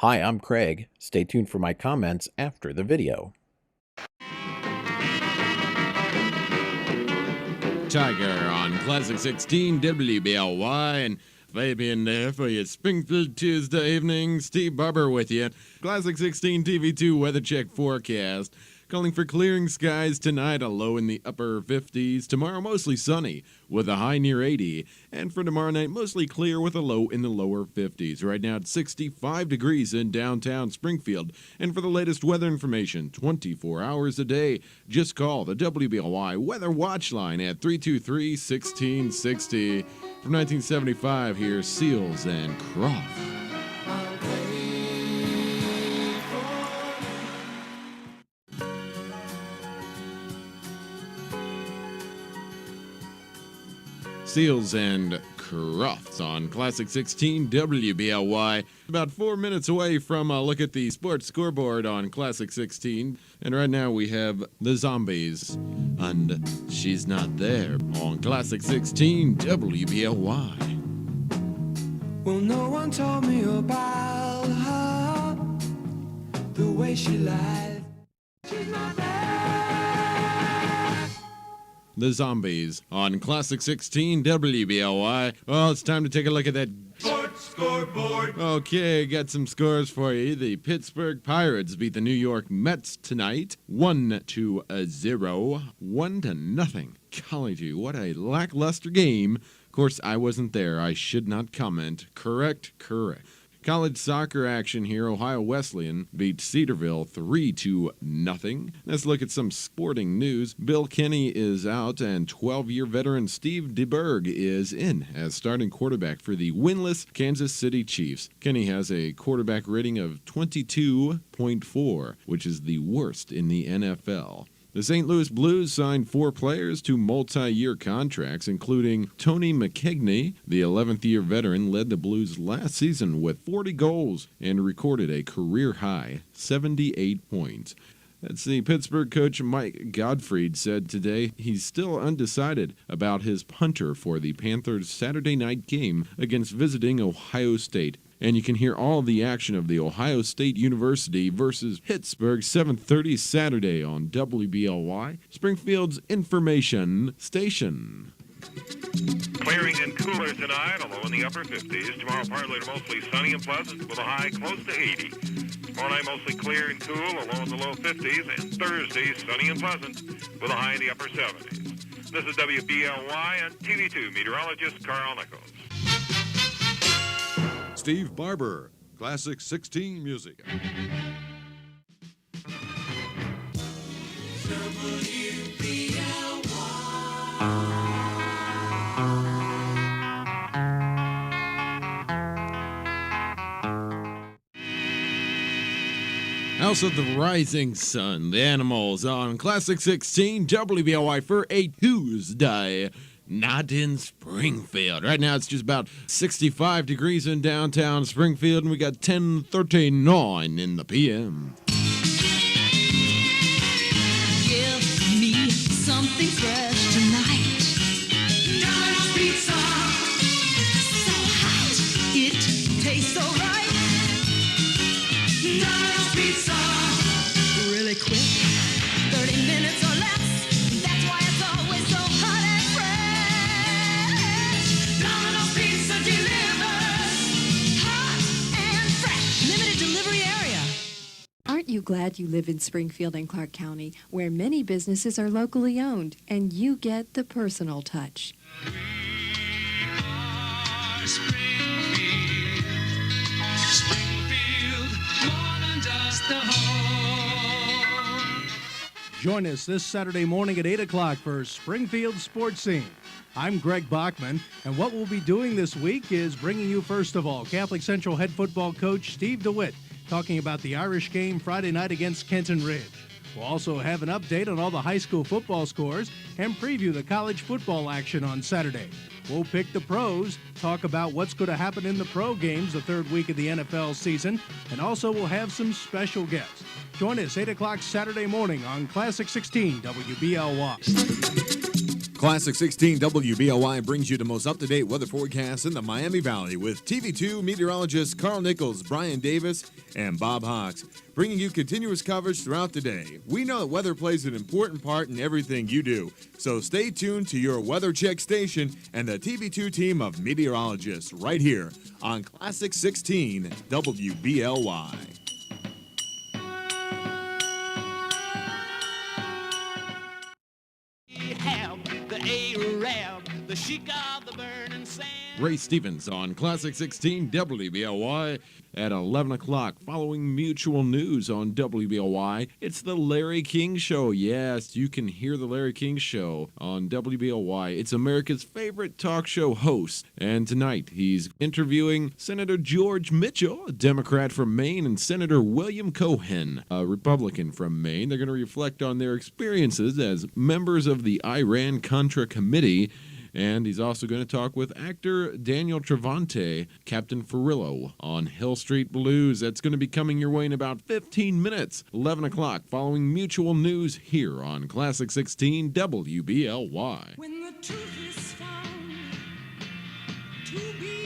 Hi, I'm Craig. Stay tuned for my comments after the video. Tiger on Classic 16 WBLY, and Fabian there for your Springfield Tuesday evening. Steve Barber with you. Classic 16 TV2 weather check forecast. Calling for clearing skies tonight, a low in the upper 50s. Tomorrow, mostly sunny with a high near 80. And for tomorrow night, mostly clear with a low in the lower 50s. Right now, it's 65 degrees in downtown Springfield. And for the latest weather information, 24 hours a day, just call the WBLY Weather Watch line at 323-1660. From 1975, here's Seals and Croft. Seals and Crofts on Classic 16 WBLY. About 4 minutes away from a look at the sports scoreboard on Classic 16. And right now we have the Zombies. And She's Not There on Classic 16 WBLY. Well, no one told me about her, the way she lied. She's not there. The Zombies on Classic 16 WBLY. Well, it's time to take a look at that Sports scoreboard. Okay, got some scores for you. The Pittsburgh Pirates beat the New York Mets tonight, 1-0, 1-0. Golly gee, what a lackluster game. Of course, I wasn't there. I should not comment. Correct. College soccer action here. Ohio Wesleyan beat Cedarville 3-0. Let's look at some sporting news. Bill Kenny is out, and 12-year veteran Steve DeBerg is in as starting quarterback for the winless Kansas City Chiefs. Kenny has a quarterback rating of 22.4, which is the worst in the NFL. The St. Louis Blues signed 4 players to multi-year contracts, including Tony McKegney. The 11th-year veteran led the Blues last season with 40 goals and recorded a career-high 78 points. That's the Pittsburgh coach Mike Gottfried said today he's still undecided about his punter for the Panthers' Saturday night game against visiting Ohio State. And you can hear all the action of the Ohio State University versus Pittsburgh 7:30 Saturday on WBLY, Springfield's information station. Clearing and cooler tonight, a low in the upper 50s. Tomorrow, partly to mostly sunny and pleasant with a high close to 80. Tomorrow night, mostly clear and cool, a low in the low 50s. And Thursday, sunny and pleasant with a high in the upper 70s. This is WBLY and TV2 meteorologist Carl Nichols. Steve Barber, Classic 16 Music. House of the Rising Sun, the Animals on Classic 16 WBLY for a Tuesday. Not in Springfield. Right now it's just about 65 degrees in downtown Springfield, and we got 10:39 in the p.m. Give me something fresh tonight. Domino's Pizza. So hot, it tastes so right. Domino's Pizza. Really quick, 30 minutes or less. That's why it's always so hot and fresh. Domino's Pizza delivers hot and fresh. Limited delivery area. Aren't you glad you live in Springfield and Clark County, where many businesses are locally owned, and you get the personal touch? Springfield, more than just the home. Join us this Saturday morning at 8 o'clock for Springfield Sports Scene. I'm Greg Bachman, and what we'll be doing this week is bringing you, first of all, Catholic Central head football coach Steve DeWitt talking about the Irish game Friday night against Kenton Ridge. We'll also have an update on all the high school football scores and preview the college football action on Saturday. We'll pick the pros, talk about what's going to happen in the pro games the third week of the NFL season, and also we'll have some special guests. Join us 8 o'clock Saturday morning on Classic 16 WBLY. Classic 16 WBLY brings you the most up-to-date weather forecast in the Miami Valley with TV2 meteorologists Carl Nichols, Brian Davis, and Bob Hawks, bringing you continuous coverage throughout the day. We know that weather plays an important part in everything you do, so stay tuned to your Weather Check station and the TV2 team of meteorologists right here on Classic 16 WBLY. The chic of the burning sand. Ray Stevens on Classic 16 WBLY at 11 o'clock. Following mutual news on WBLY, it's the Larry King Show. Yes, you can hear the Larry King Show on WBLY. It's America's favorite talk show host. And tonight, he's interviewing Senator George Mitchell, a Democrat from Maine, and Senator William Cohen, a Republican from Maine. They're going to reflect on their experiences as members of the Iran-Contra Committee. And he's also going to talk with actor Daniel Travante, Captain Furillo, on Hill Street Blues. That's going to be coming your way in about 15 minutes, 11 o'clock, following mutual news here on Classic 16 WBLY. When the truth is found to be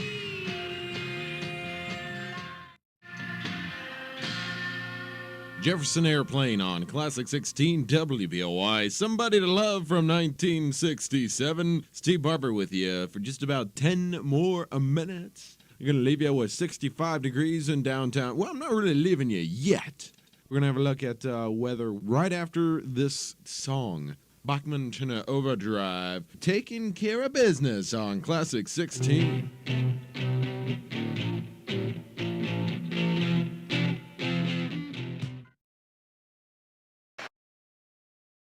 Jefferson Airplane on Classic 16 WBLY. Somebody to Love from 1967. Steve Barber with you for just about 10 more minutes. I'm going to leave you with 65 degrees in downtown. Well, I'm not really leaving you yet. We're going to have a look at weather right after this song. Bachman Turner Overdrive, taking care of business on Classic 16.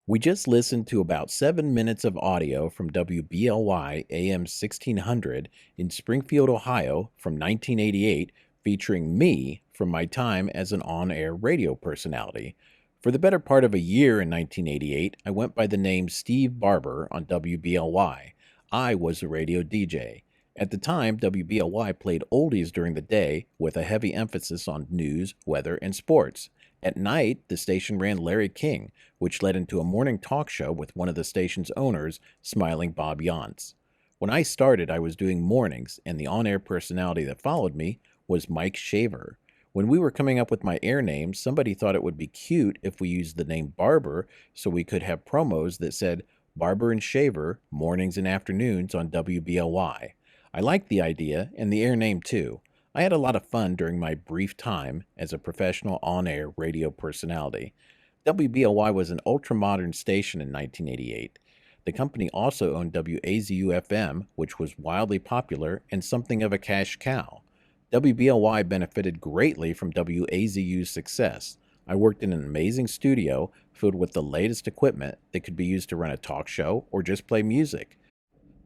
We just listened to about 7 minutes of audio from WBLY-AM 1600 in Springfield, Ohio from 1988, featuring me from my time as an on-air radio personality. For the better part of a year in 1988, I went by the name Steve Barber on WBLY. I was a radio DJ. At the time, WBLY played oldies during the day with a heavy emphasis on news, weather, and sports. At night, the station ran Larry King, which led into a morning talk show with one of the station's owners, smiling Bob Yontz. When I started, I was doing mornings, and the on-air personality that followed me was Mike Shaver. When we were coming up with my air name, somebody thought it would be cute if we used the name Barber so we could have promos that said Barber and Shaver, mornings and afternoons on WBLY. I liked the idea, and the air name too. I had a lot of fun during my brief time as a professional on-air radio personality. WBLY was an ultra-modern station in 1988. The company also owned WAZU-FM, which was wildly popular and something of a cash cow. WBLY benefited greatly from WAZU's success. I worked in an amazing studio filled with the latest equipment that could be used to run a talk show or just play music.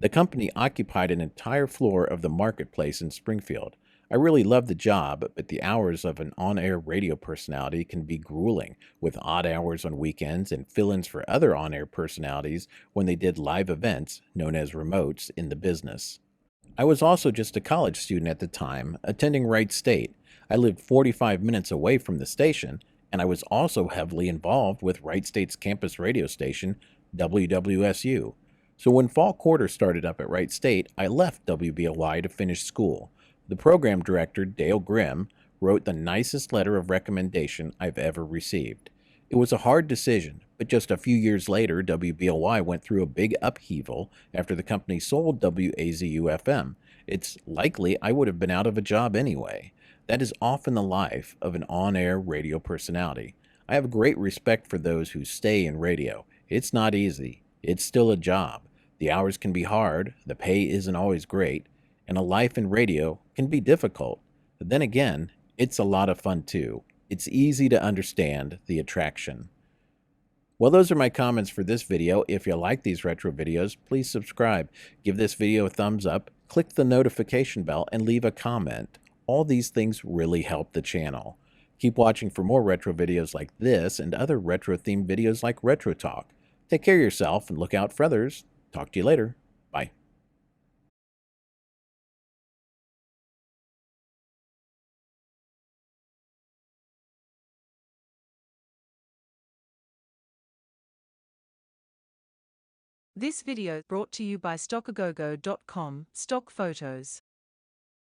The company occupied an entire floor of the marketplace in Springfield. I really loved the job, but the hours of an on-air radio personality can be grueling, with odd hours on weekends and fill-ins for other on-air personalities when they did live events, known as remotes, in the business. I was also just a college student at the time, attending Wright State. I lived 45 minutes away from the station, and I was also heavily involved with Wright State's campus radio station, WWSU. So when fall quarter started up at Wright State, I left WBLY to finish school. The program director, Dale Grimm, wrote the nicest letter of recommendation I've ever received. It was a hard decision, but just a few years later, WBLY went through a big upheaval after the company sold WAZU-FM. It's likely I would have been out of a job anyway. That is often the life of an on-air radio personality. I have great respect for those who stay in radio. It's not easy. It's still a job. The hours can be hard, the pay isn't always great, and a life in radio can be difficult. But then again, it's a lot of fun too. It's easy to understand the attraction. Well, those are my comments for this video. If you like these retro videos, please subscribe. Give this video a thumbs up, click the notification bell, and leave a comment. All these things really help the channel. Keep watching for more retro videos like this and other retro-themed videos like Retro Talk. Take care of yourself and look out for others. Talk to you later. Bye. This video brought to you by StockAgogo.com, Stock Photos.